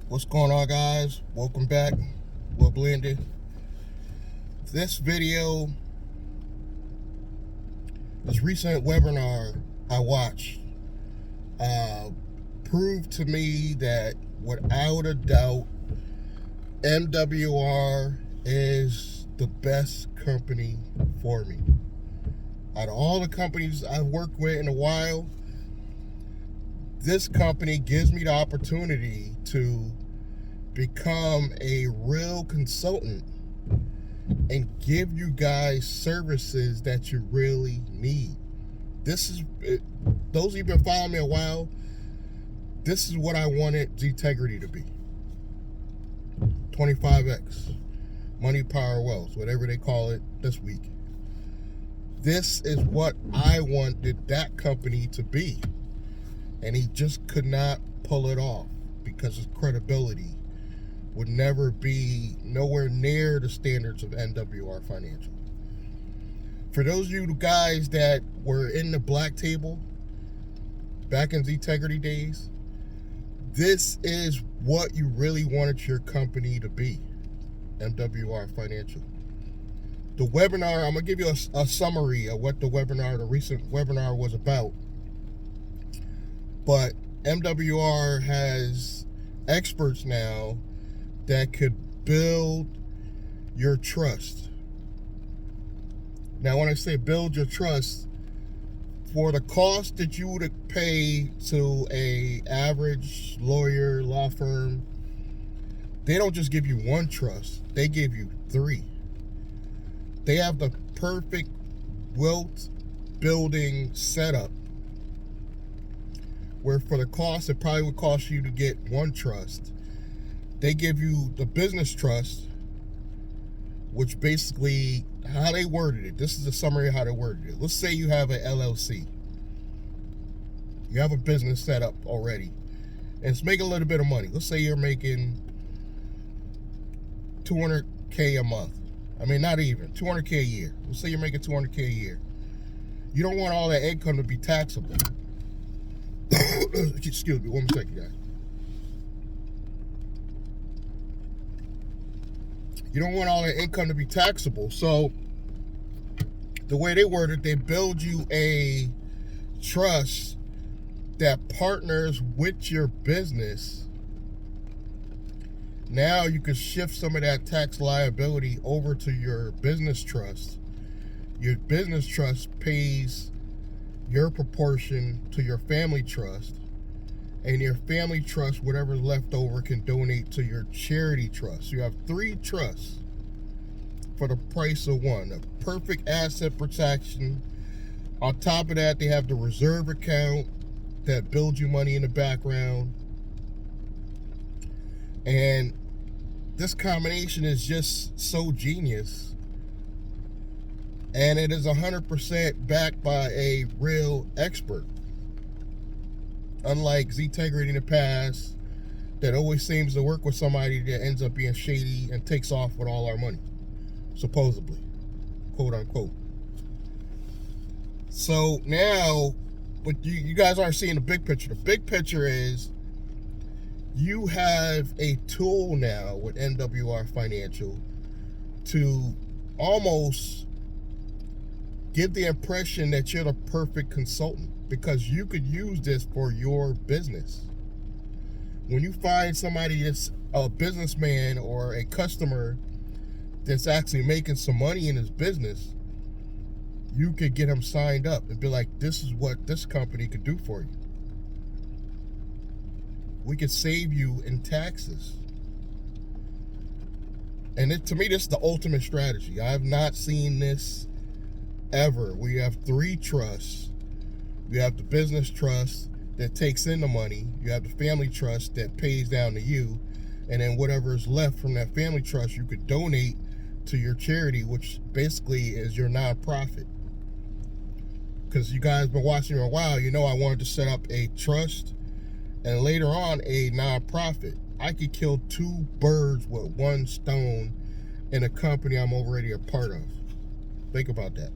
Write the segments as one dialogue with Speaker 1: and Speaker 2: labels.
Speaker 1: What's going on, guys? Welcome back. Well blended. This video, this recent webinar I watched, proved to me that without a doubt, MWR is the best company for me. Out of all the companies I've worked with in a while, this company gives me the opportunity to become a real consultant and give you guys services that you really need. This is, those who've been following me a while, this is what I wanted Integrity to be. 25X, money, power, wealth, whatever they call it this week. This is what I wanted that company to be. And he just could not pull it off because his credibility would never be nowhere near the standards of MWR Financial. For those of you guys that were in the black table back in Integrity days, this is what you really wanted your company to be, MWR Financial. The webinar, I'm gonna give you a summary of what the recent webinar was about. But MWR has experts now that could build your trust. Now, when I say build your trust, for the cost that you would pay to a average lawyer, law firm, they don't just give you one trust, they give you three. They have the perfect wealth building setup where for the cost it probably would cost you to get one trust, they give you the business trust, which basically, how they worded it, this is a summary of how they worded it. Let's say you have an LLC. You have a business set up already, and it's making a little bit of money. Let's say you're making $200K a month. I mean, not even, $200K a year. Let's say you're making $200K a year. You don't want all that income to be taxable. Excuse me, one second, guys. You don't want all that income to be taxable. So the way they word it, they build you a trust that partners with your business. Now you can shift some of that tax liability over to your business trust. Your business trust pays your proportion to your family trust, and your family trust, whatever's left over, can donate to your charity trust. You have three trusts for the price of one. A perfect asset protection. On top of that, they have the reserve account that builds you money in the background. And this combination is just so genius. And it is 100% backed by a real expert. Unlike Integrity in the past, that always seems to work with somebody that ends up being shady and takes off with all our money, supposedly, quote unquote. So now, but you guys aren't seeing the big picture. The big picture is you have a tool now with MWR Financial to almost give the impression that you're the perfect consultant, because you could use this for your business. When you find somebody that's a businessman or a customer that's actually making some money in his business, you could get him signed up and be like, this is what this company could do for you. We could save you in taxes. And to me, this is the ultimate strategy. I have not seen this ever. We have three trusts. We have the business trust that takes in the money. You have the family trust that pays down to you. And then whatever is left from that family trust, you could donate to your charity, which basically is your nonprofit. Because you guys have been watching for a while, you know I wanted to set up a trust and later on a nonprofit. I could kill two birds with one stone in a company I'm already a part of. Think about that.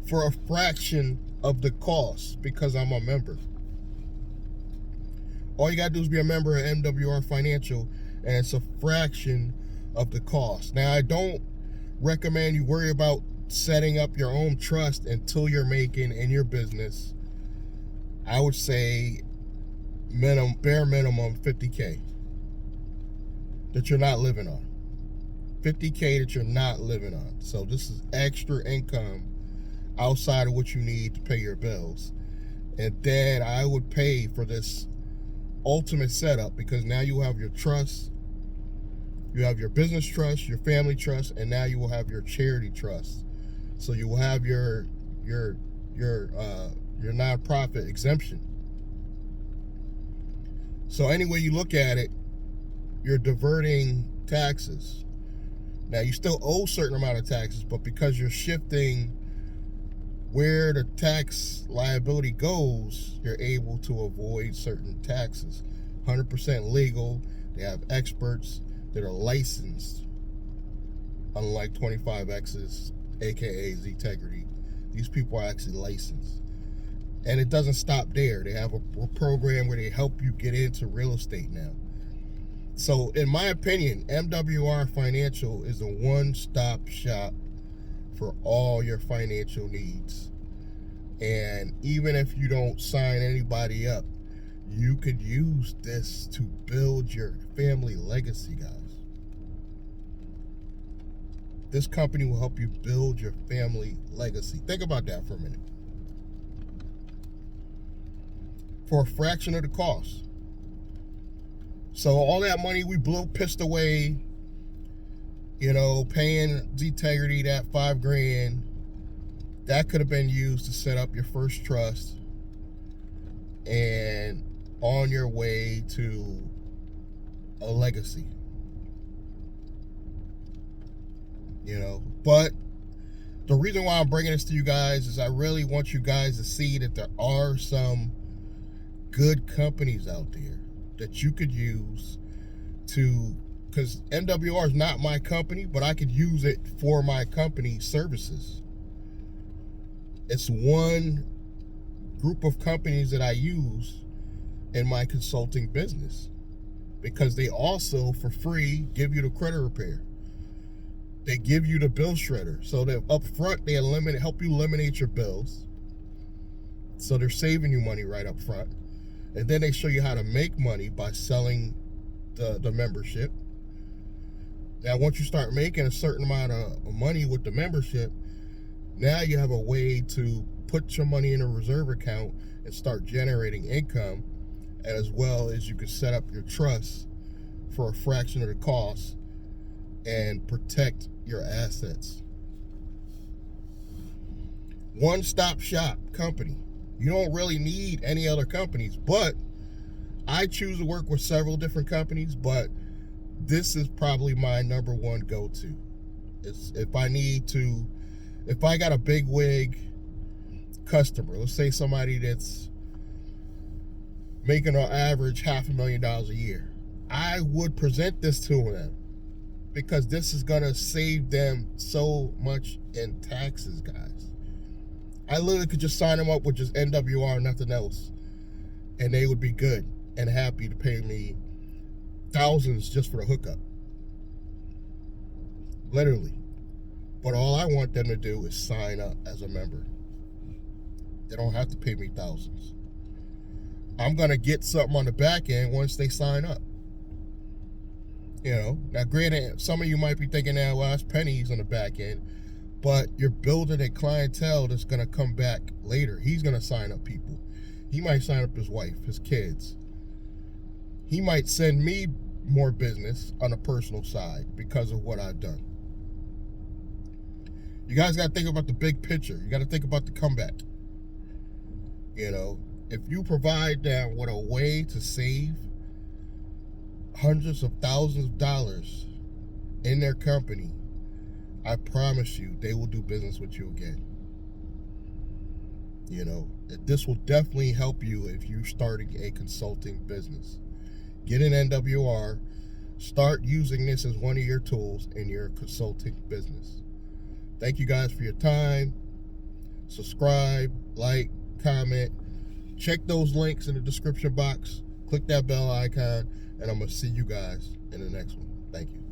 Speaker 1: For a fraction of the cost, because I'm a member. All you got to do is be a member of MWR Financial, and it's a fraction of the cost. Now, I don't recommend you worry about setting up your own trust until you're making in your business, I would say bare minimum $50K that you're not living on. $50K that you're not living on. So this is extra income outside of what you need to pay your bills. And then I would pay for this ultimate setup, because now you have your trust, you have your business trust, your family trust, and now you will have your charity trust. So you will have your nonprofit exemption. So any way you look at it, you're diverting taxes. Now, you still owe a certain amount of taxes, but because you're shifting where the tax liability goes, you're able to avoid certain taxes. 100% legal. They have experts that are licensed, unlike 25X's, aka Zetegrity. These people are actually licensed. And it doesn't stop there. They have a program where they help you get into real estate now. So in my opinion, MWR Financial is a one-stop shop for all your financial needs. And even if you don't sign anybody up, you could use this to build your family legacy, guys. This company will help you build your family legacy. Think about that for a minute. For a fraction of the cost. So all that money we pissed away, paying Zetegrity that $5,000, that could have been used to set up your first trust and on your way to a legacy. But the reason why I'm bringing this to you guys is I really want you guys to see that there are some good companies out there that you could use because MWR is not my company, but I could use it for my company's services. It's one group of companies that I use in my consulting business, because they also, for free, give you the credit repair. They give you the bill shredder. So that up front, they help you eliminate your bills. So they're saving you money right up front. And then they show you how to make money by selling the membership. Now, once you start making a certain amount of money with the membership, now you have a way to put your money in a reserve account and start generating income, as well as you can set up your trust for a fraction of the cost and protect your assets. One-stop shop company. You don't really need any other companies, but I choose to work with several different companies, but this is probably my number one go-to. If I got a big wig customer, let's say somebody that's making on average $500,000 a year, I would present this to them, because this is gonna save them so much in taxes, guys. I literally could just sign them up with just MWR, nothing else, and they would be good and happy to pay me thousands just for the hookup. Literally. But all I want them to do is sign up as a member. They don't have to pay me thousands. I'm going to get something on the back end once they sign up. Now granted, some of you might be thinking, well, that's pennies on the back end, but you're building a clientele that's going to come back later. He's going to sign up people. He might sign up his wife, his kids. He might send me more business on a personal side because of what I've done. You guys got to think about the big picture. You got to think about the comeback. If you provide them with a way to save hundreds of thousands of dollars in their company, I promise you they will do business with you again. This will definitely help you if you're starting a consulting business. Get an MWR, start using this as one of your tools in your consulting business. Thank you guys for your time. Subscribe, like, comment. Check those links in the description box. Click that bell icon, and I'm going to see you guys in the next one. Thank you.